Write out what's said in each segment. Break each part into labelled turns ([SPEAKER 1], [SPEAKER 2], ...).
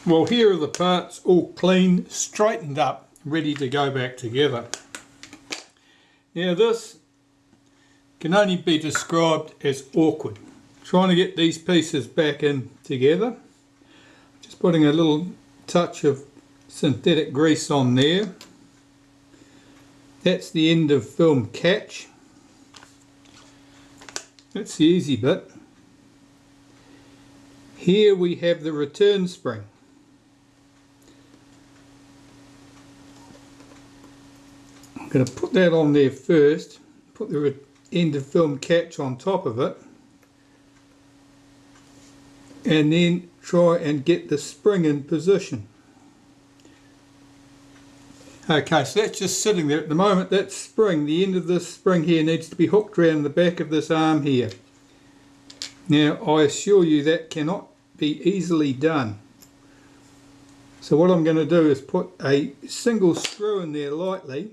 [SPEAKER 1] Well, here are the parts all clean, straightened up, ready to go back together. Now this can only be described as awkward. Trying to get these pieces back in together. Just putting a little touch of synthetic grease on there. That's the end of film catch. That's the easy bit. Here we have the return spring. I'm going to put that on there first, put the end of film catch on top of it, and then try and get the spring in position. Okay, so that's just sitting there at the moment. That spring, the end of this spring here, needs to be hooked around the back of this arm here. Now I assure you that cannot be easily done. So what I'm going to do is put a single screw in there lightly,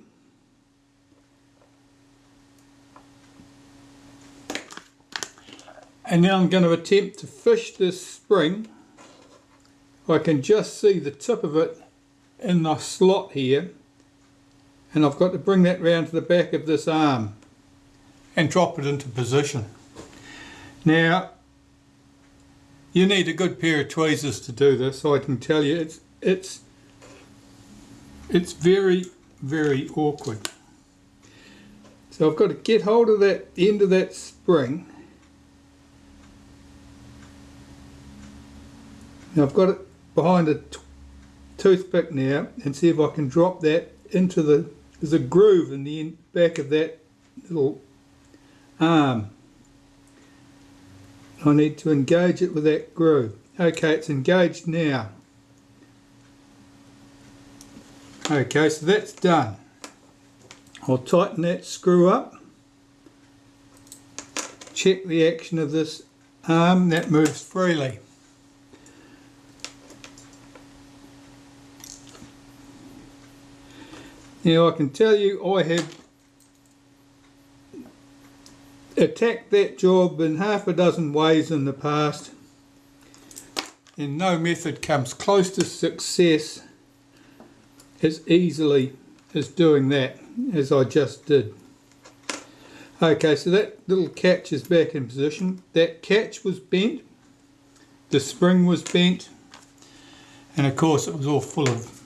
[SPEAKER 1] and now I'm going to attempt to fish this spring. I can just see the tip of it in the slot here, and I've got to bring that round to the back of this arm and drop it into position. Now you need a good pair of tweezers to do this. I can tell you it's very, very awkward. So I've got to get hold of that end of that spring. Now I've got it behind a toothpick now, and see if I can drop that into there's a groove in the back of that little arm. I need to engage it with that groove. Okay, it's engaged now. Okay, so that's done. I'll tighten that screw up. Check the action of this arm, that moves freely. Now I can tell you I have attacked that job in half a dozen ways in the past, and no method comes close to success as easily as doing that as I just did. Okay, so that little catch is back in position. That catch was bent, the spring was bent, and of course it was all full of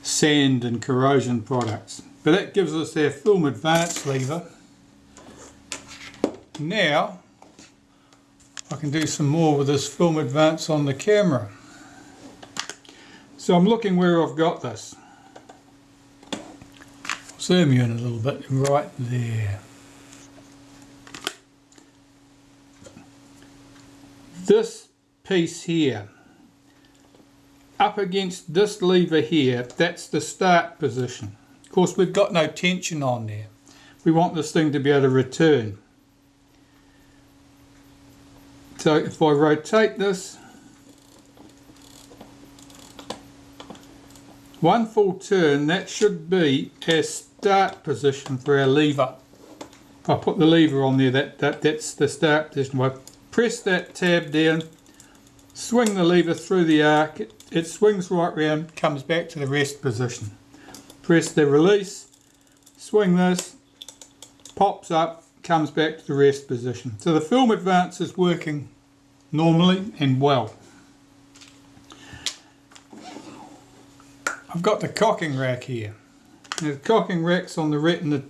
[SPEAKER 1] sand and corrosion products. But that gives us our film advance lever. Now I can do some more with this film advance on the camera. So I'm looking where I've got this. I'll zoom you in a little bit, right there. This piece here, up against this lever here, that's the start position. Of course we've got no tension on there. We want this thing to be able to return. So if I rotate this one full turn, that should be our start position for our lever. If I put the lever on there, that's the start position. If I press that tab down, swing the lever through the arc, it swings right round, comes back to the rest position. Press the release, swing this, pops up, comes back to the rest position. So the film advance is working normally and well. I've got the cocking rack here. Now the cocking rack's on the Retina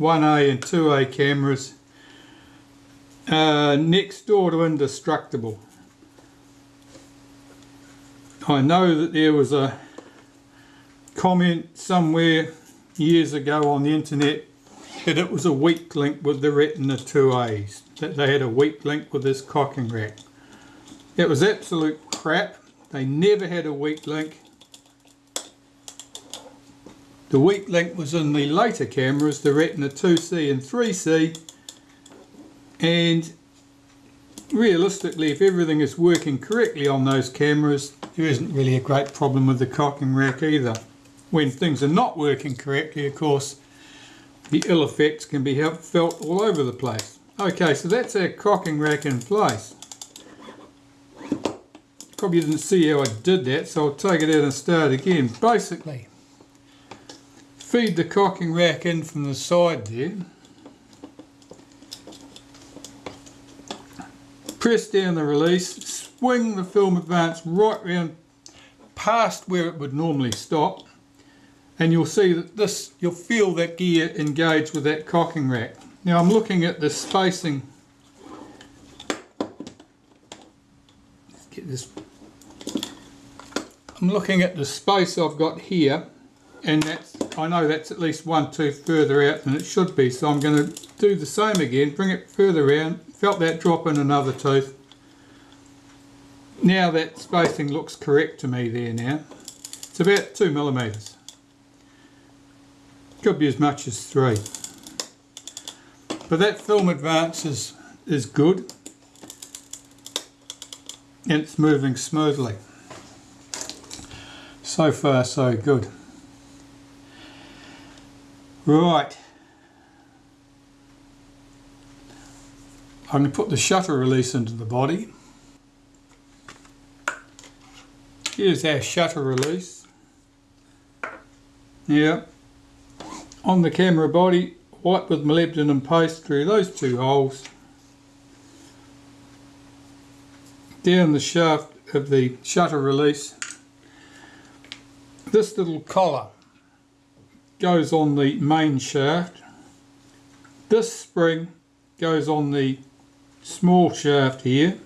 [SPEAKER 1] 1A and 2A cameras, next door to indestructible. I know that there was a comment somewhere years ago on the internet that it was a weak link with the Retina 2As, that they had a weak link with this cocking rack. It was absolute crap. They never had a weak link. The weak link was in the later cameras, the Retina 2C and 3C, and realistically, if everything is working correctly on those cameras, there isn't really a great problem with the cocking rack either. When things are not working correctly, of course, the ill effects can be felt all over the place. Okay, so that's our cocking rack in place. If probably didn't see how I did that, so I'll take it out and start again. Basically, feed the cocking rack in from the side there. Press down the release, swing the film advance right round past where it would normally stop, and you'll see that you'll feel that gear engage with that cocking rack. Now I'm looking at the spacing. Let's get this. I'm looking at the space I've got here, and I know that's at least one tooth further out than it should be, so I'm going to do the same again, bring it further round. Felt that drop in another tooth. Now that spacing looks correct to me there now. It's about 2 millimeters. Could be as much as 3. But that film advance is good. And it's moving smoothly. So far so good. Right. I'm going to put the shutter release into the body. Here's our shutter release. Now, on the camera body, white with molybdenum paste through those 2 holes. Down the shaft of the shutter release. This little collar goes on the main shaft. This spring goes on the small shaft here,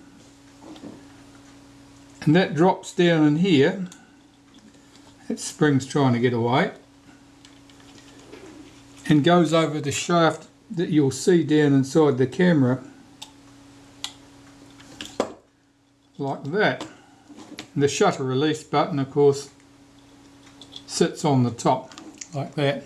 [SPEAKER 1] and that drops down in here. That spring's trying to get away, and goes over the shaft that you'll see down inside the camera like that. And the shutter release button, of course, sits on the top like that.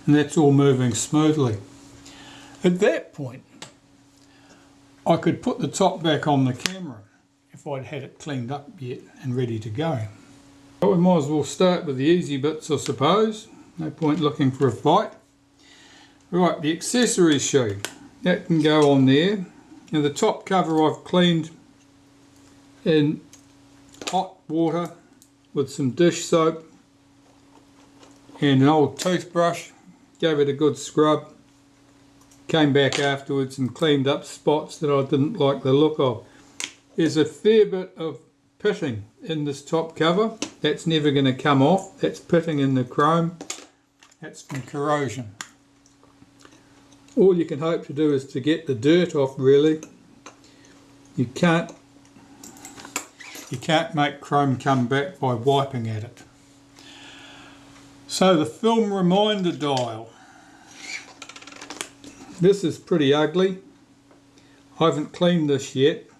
[SPEAKER 1] And that's all moving smoothly. At that point, I could put the top back on the camera if I'd had it cleaned up yet and ready to go. But we might as well start with the easy bits, I suppose. No point looking for a fight. Right, the accessory shoe. That can go on there. Now the top cover I've cleaned in hot water with some dish soap and an old toothbrush. Gave it a good scrub, came back afterwards and cleaned up spots that I didn't like the look of. There's a fair bit of pitting in this top cover. That's never going to come off. That's pitting in the chrome. That's from corrosion. All you can hope to do is to get the dirt off, really. You can't make chrome come back by wiping at it. So the film reminder dial. This is pretty ugly. I haven't cleaned this yet.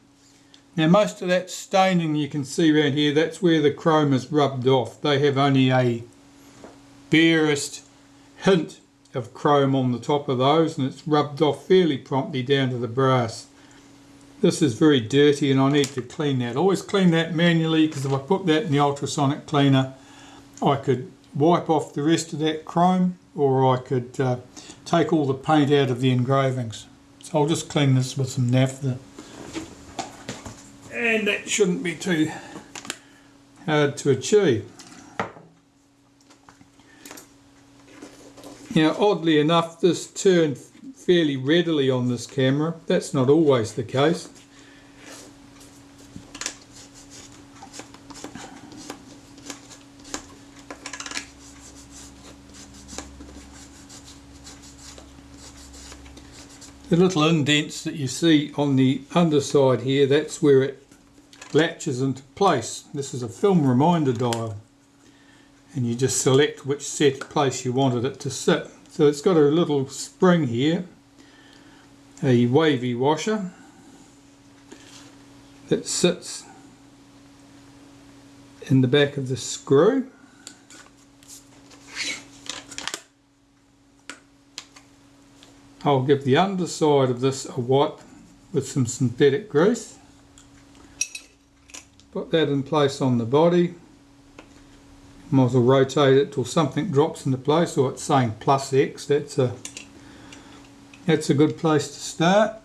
[SPEAKER 1] Now most of that staining you can see around here, that's where the chrome is rubbed off. They have only a barest hint of chrome on the top of those, and it's rubbed off fairly promptly down to the brass. This is very dirty and I need to clean that. I always clean that manually, because if I put that in the ultrasonic cleaner, I could wipe off the rest of that chrome, or I could take all the paint out of the engravings. So I'll just clean this with some naphtha, and that shouldn't be too hard to achieve. Now oddly enough, this turned fairly readily on this camera. That's not always the case. The little indents that you see on the underside here, that's where it latches into place. This is a film reminder dial, and you just select which set place you wanted it to sit. So it's got a little spring here, a wavy washer that sits in the back of the screw. I'll give the underside of this a wipe with some synthetic grease. Put that in place on the body. Might as well rotate it till something drops into place, or it's saying plus X. That's a good place to start.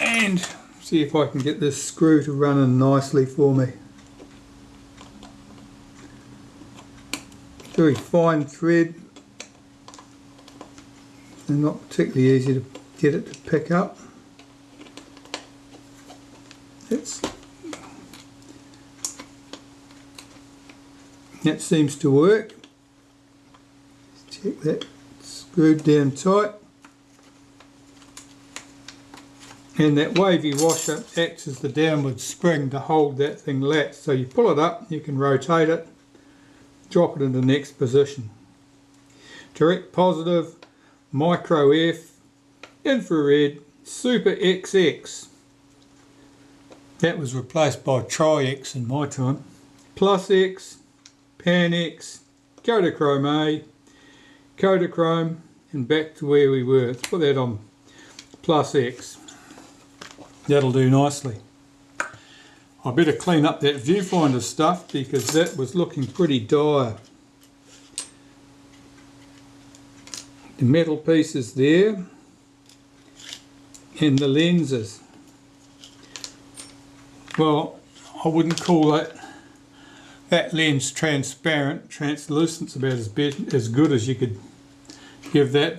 [SPEAKER 1] And see if I can get this screw to run in nicely for me. Very fine thread and not particularly easy to get it to pick up. That seems to work. Check that, screwed down tight. And that wavy washer acts as the downward spring to hold that thing latched. So you pull it up, you can rotate it, drop it in the next position. Direct positive, micro F, infrared, super XX. That was replaced by tri-X in my time. Plus X, pan X, Kodachrome A, Kodachrome, and back to where we were. Let's put that on plus X. That'll do nicely. I better clean up that viewfinder stuff because that was looking pretty dire. The metal pieces there and the lenses. Well, I wouldn't call that lens transparent. Translucent's about as good as you could give that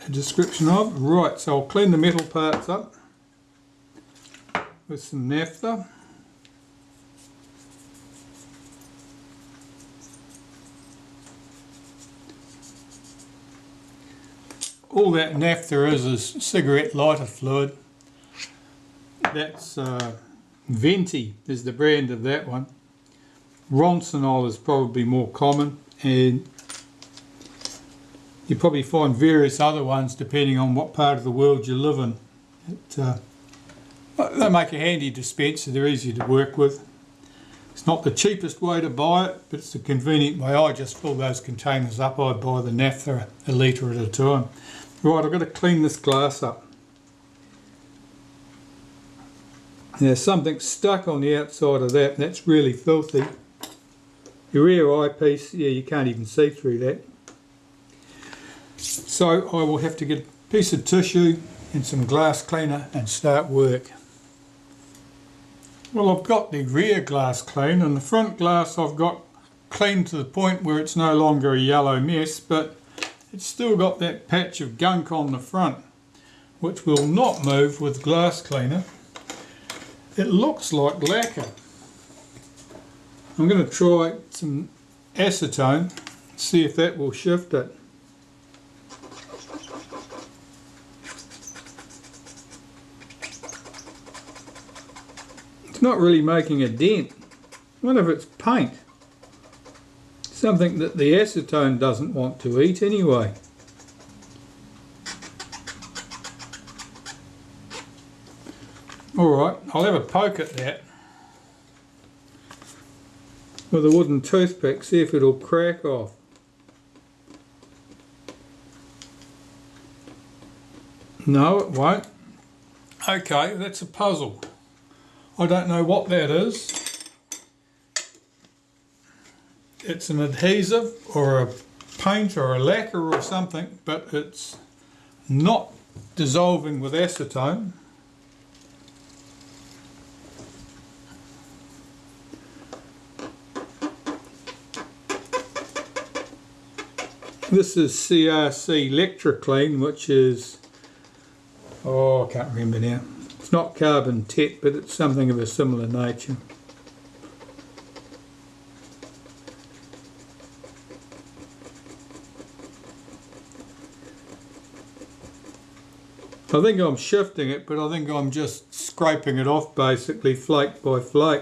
[SPEAKER 1] a description of. Right, so I'll clean the metal parts up with some naphtha. All that naphtha is cigarette lighter fluid. That's Venti is the brand of that one. Ronsonol is probably more common, and you probably find various other ones depending on what part of the world you live in. They make a handy dispenser, they're easy to work with. It's not the cheapest way to buy it, but it's a convenient way. I just fill those containers up. I buy the naphtha a litre at a time. Right, I've got to clean this glass up. There's something stuck on the outside of that, and that's really filthy. Your rear eyepiece, yeah, you can't even see through that. So I will have to get a piece of tissue and some glass cleaner and start work. Well, I've got the rear glass clean, and the front glass I've got cleaned to the point where it's no longer a yellow mess, but it's still got that patch of gunk on the front, which will not move with glass cleaner. It looks like lacquer. I'm going to try some acetone, see if that will shift it. It's not really making a dent. I wonder if it's paint. Something that the acetone doesn't want to eat anyway. Alright, I'll have a poke at that with a wooden toothpick, see if it'll crack off. No, it won't. Okay, that's a puzzle. I don't know what that is. It's an adhesive or a paint or a lacquer or something, but it's not dissolving with acetone. This is CRC Lectraclean, which is, oh, I can't remember now. It's not carbon tet, but it's something of a similar nature. I think I'm shifting it, but I think I'm just scraping it off basically, flake by flake.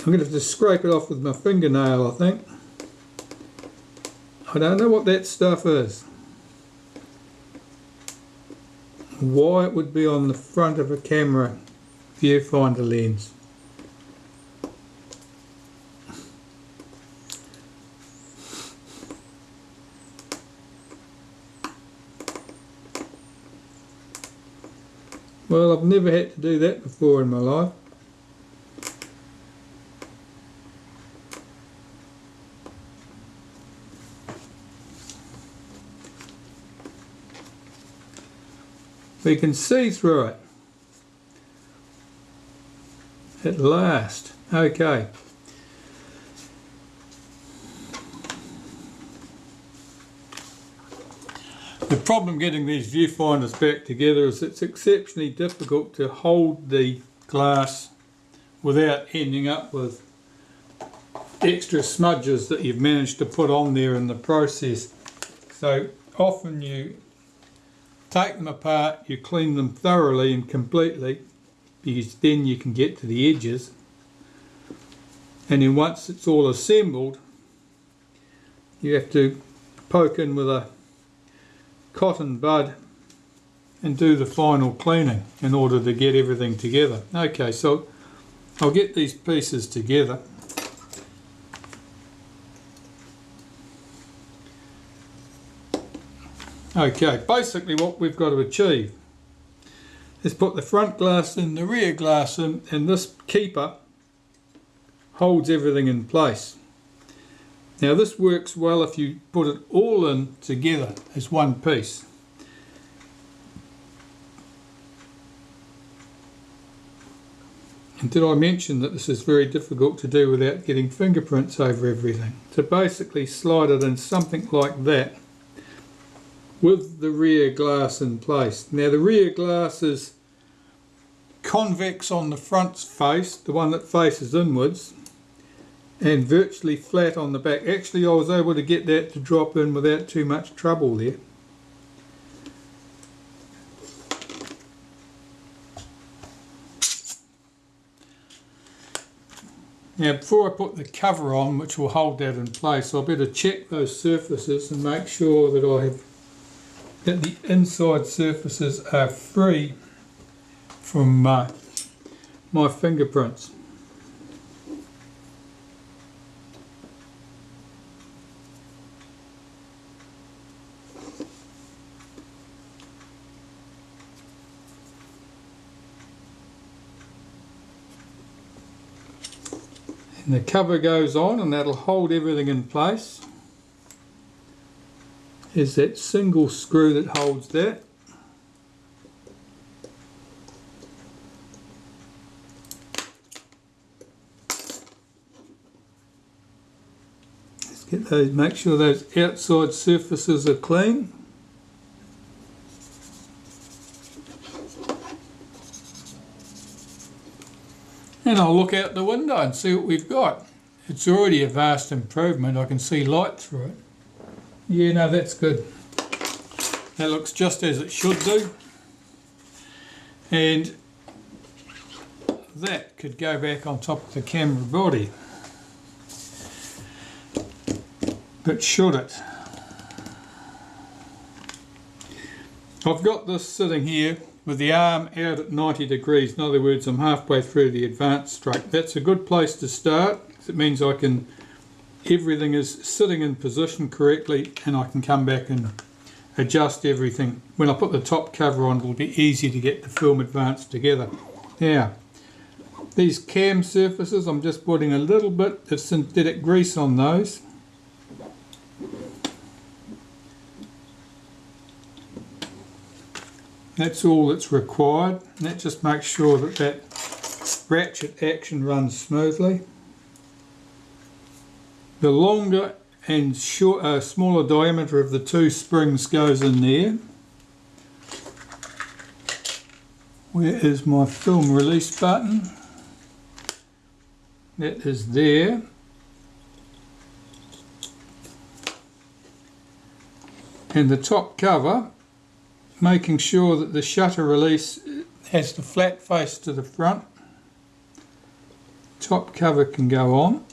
[SPEAKER 1] I'm going to have to scrape it off with my fingernail, I think. I don't know what that stuff is. Why it would be on the front of a camera viewfinder lens. Well, I've never had to do that before in my life. We can see through it at last. Okay. The problem getting these viewfinders back together is it's exceptionally difficult to hold the glass without ending up with extra smudges that you've managed to put on there in the process. So often you take them apart, you clean them thoroughly and completely, because then you can get to the edges, and then once it's all assembled you have to poke in with a cotton bud and do the final cleaning in order to get everything together. Okay, so I'll get these pieces together. Okay, basically what we've got to achieve is put the front glass in, the rear glass in, and this keeper holds everything in place. Now this works well if you put it all in together as one piece. And did I mention that this is very difficult to do without getting fingerprints over everything? So basically slide it in something like that with the rear glass in place. Now the rear glass is convex on the front face, the one that faces inwards, and virtually flat on the back. Actually I was able to get that to drop in without too much trouble there. Now before I put the cover on, which will hold that in place, I better check those surfaces and make sure that that the inside surfaces are free from my fingerprints. And the cover goes on, and that'll hold everything in place. There's that single screw that holds that. Let's get those, make sure those outside surfaces are clean. And I'll look out the window and see what we've got. It's already a vast improvement. I can see light through it. Yeah, no, that's good. That looks just as it should do. And that could go back on top of the camera body. But should it? I've got this sitting here with the arm out at 90 degrees. In other words, I'm halfway through the advanced stroke. That's a good place to start. It means everything is sitting in position correctly, and I can come back and adjust everything. When I put the top cover on, it'll be easy to get the film advanced together. Now, these cam surfaces, I'm just putting a little bit of synthetic grease on those. That's all that's required, and that just makes sure that that ratchet action runs smoothly. The longer and smaller diameter of the two springs goes in there. Where is my film release button? That is there. And the top cover, making sure that the shutter release has the flat face to the front. Top cover can go on.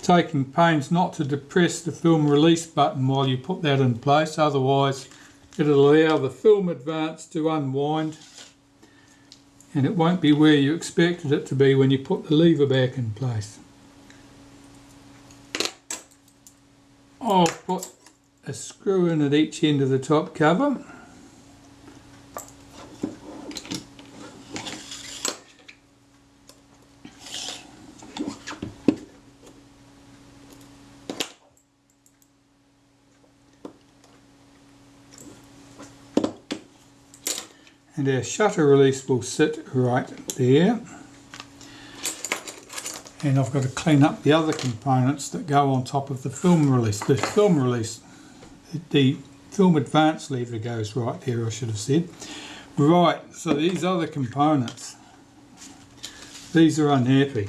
[SPEAKER 1] Taking pains not to depress the film release button while you put that in place, otherwise it'll allow the film advance to unwind and it won't be where you expected it to be when you put the lever back in place. I'll put a screw in at each end of the top cover. and our shutter release will sit right there. And I've got to clean up the other components that go on top of the film release. The film advance lever goes right there, I should have said. Right, so these other components, these are unhappy.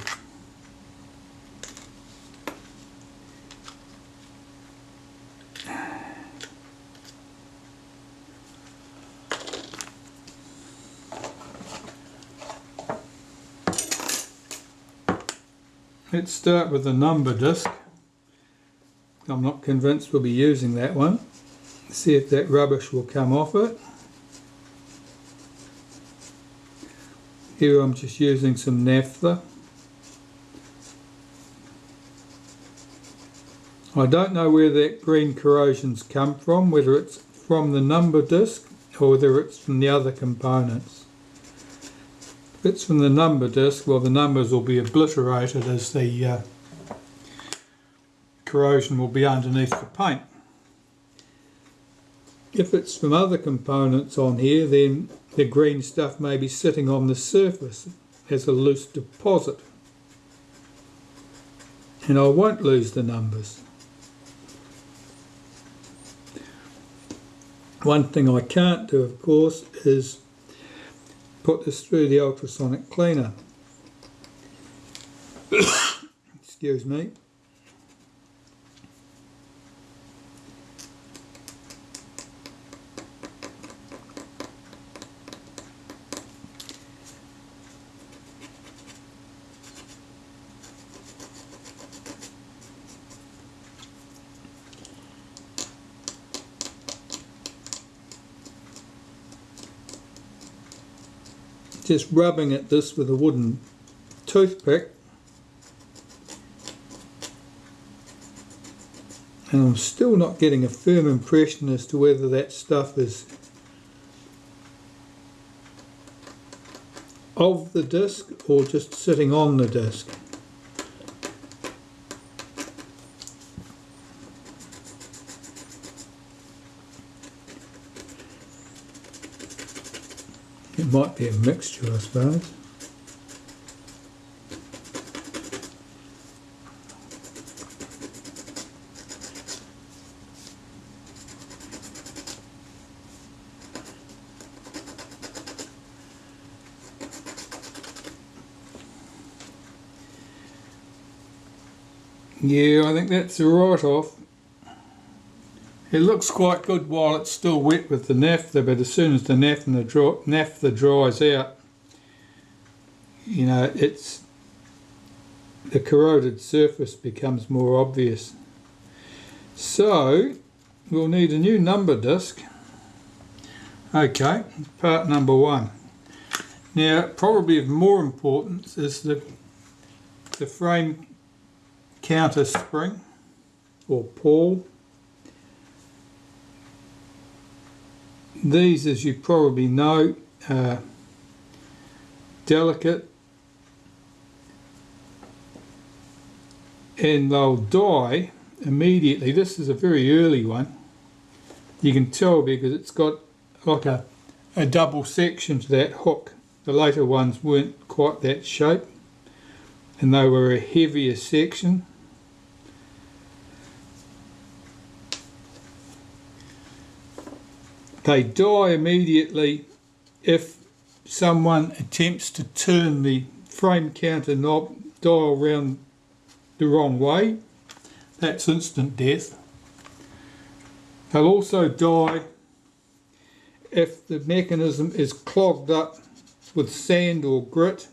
[SPEAKER 1] Let's start with the number disc. I'm not convinced we'll be using that one. See if that rubbish will come off it. Here I'm just using some naphtha. I don't know where that green corrosion's come from, whether it's from the number disc or whether it's from the other components. If it's from the number disc, well, the numbers will be obliterated as the corrosion will be underneath the paint. If it's from other components on here, then the green stuff may be sitting on the surface as a loose deposit. And I won't lose the numbers. One thing I can't do, of course, is put this through the ultrasonic cleaner. Excuse me. Just rubbing at this with a wooden toothpick, and I'm still not getting a firm impression as to whether that stuff is of the disc or just sitting on the disc. It might be a mixture, I suppose. Yeah, I think that's a write-off. It looks quite good while it's still wet with the naphtha, but as soon as the naphtha dries out, you know, the corroded surface becomes more obvious. So we'll need a new number disc. Okay, part number one. Now, probably of more importance is the frame counter spring or pawl. These, as you probably know, are delicate and they'll die immediately. This is a very early one. You can tell because it's got like a double section to that hook. The later ones weren't quite that shape and they were a heavier section. They die immediately if someone attempts to turn the frame counter knob dial round the wrong way. That's instant death. They'll also die if the mechanism is clogged up with sand or grit,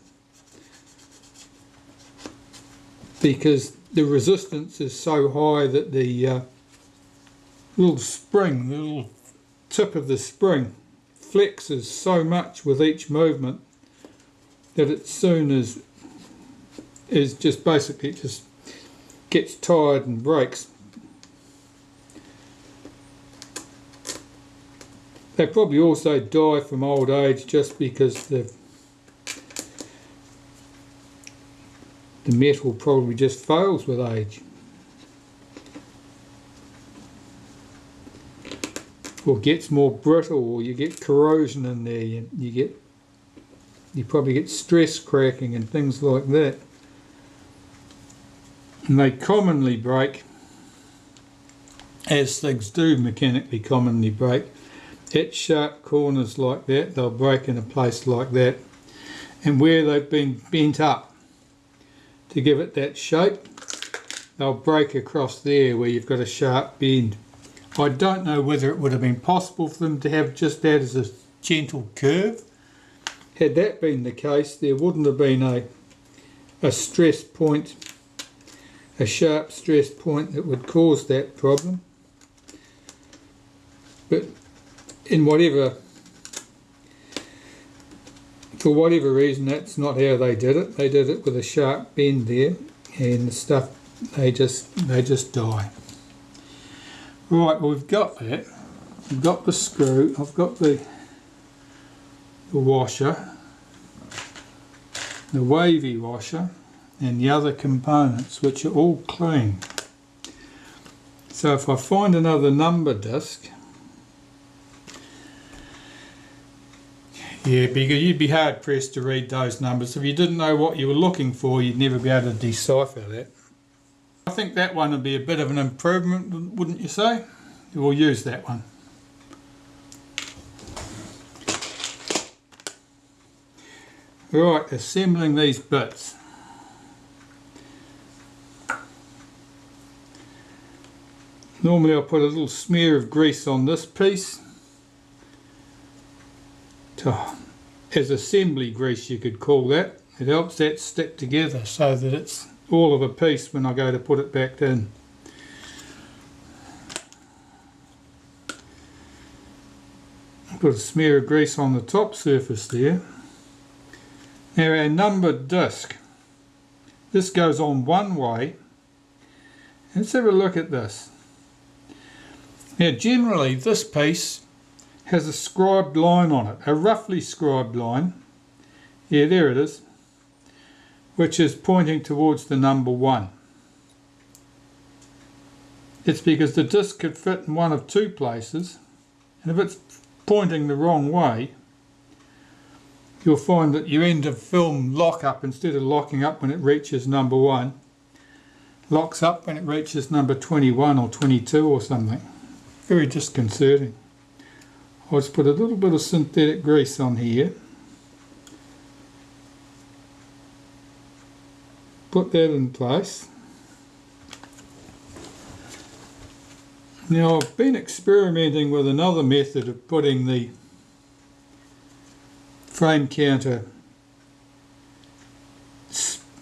[SPEAKER 1] because the resistance is so high that the little spring, the little tip of the spring flexes so much with each movement that it soon is just basically just gets tired and breaks. They probably also die from old age just because the metal probably just fails with age. or gets more brittle, or you get corrosion in there, you probably get stress cracking and things like that. And they commonly break, as things do mechanically commonly break, at sharp corners like that. They'll break in a place like that, and where they've been bent up to give it that shape, they'll break across there where you've got a sharp bend. I don't know whether it would have been possible for them to have just that as a gentle curve. Had that been the case, there wouldn't have been a stress point, a sharp stress point that would cause that problem. But for whatever reason, that's not how they did it. They did it with a sharp bend there, and the stuff, they just die. Right, well, we've got that. We've got the screw. I've got the washer, the wavy washer, and the other components, which are all clean. So if I find another number disc, yeah, because you'd be hard pressed to read those numbers. If you didn't know what you were looking for, you'd never be able to decipher that. I think that one would be a bit of an improvement, wouldn't you say? We'll use that one. Right, assembling these bits. Normally I'll put a little smear of grease on this piece, as assembly grease you could call that. It helps that stick together so that it's all of a piece when I go to put it back in. Put a smear of grease on the top surface there. Now our numbered disc, this goes on one way. Let's have a look at this. Now generally this piece has a scribed line on it, a roughly scribed line. Yeah, there it is, which is pointing towards the number 1. It's because the disc could fit in one of two places, and if it's pointing the wrong way, you'll find that your end of film lock up, instead of locking up when it reaches number 1, locks up when it reaches number 21 or 22 or something. Very disconcerting. I'll just put a little bit of synthetic grease on here. Put that in place. Now I've been experimenting with another method of putting the frame counter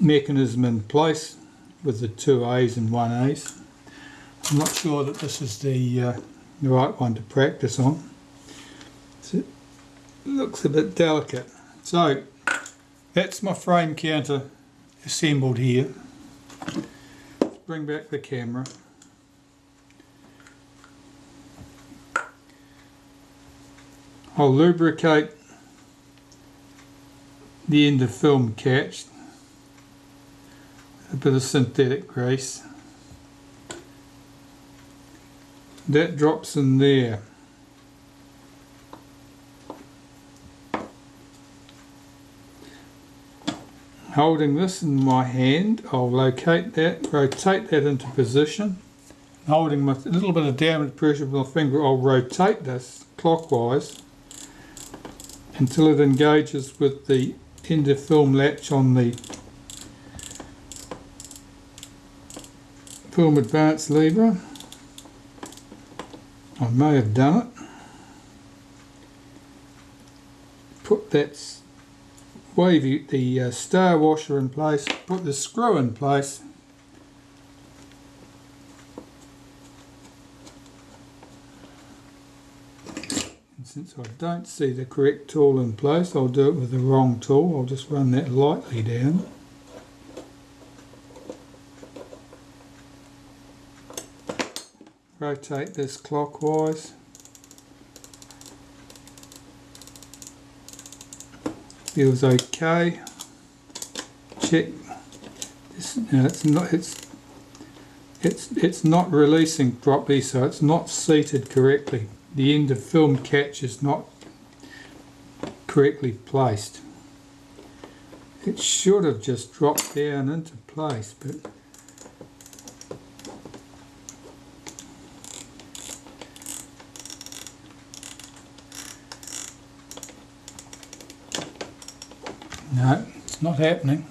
[SPEAKER 1] mechanism in place with the 2 A's and 1 A's. I'm not sure that this is the right one to practice on. It looks a bit delicate. So that's my frame counter assembled here. Let's bring back the camera. I'll lubricate the end of film catch, a bit of synthetic grease. That drops in there. Holding this in my hand, I'll locate that, rotate that into position. Holding with a little bit of downward pressure with my finger, I'll rotate this clockwise until it engages with the end of film latch on the film advance lever. I may have done it. Put that wavy, the star washer in place, put the screw in place. And since I don't see the correct tool in place, I'll do it with the wrong tool. I'll just run that lightly down. Rotate this clockwise. Feels okay. Check. No, it's not releasing properly, so it's not seated correctly. the end of film catch is not correctly placed. It should have just dropped down into place, but no, it's not happening.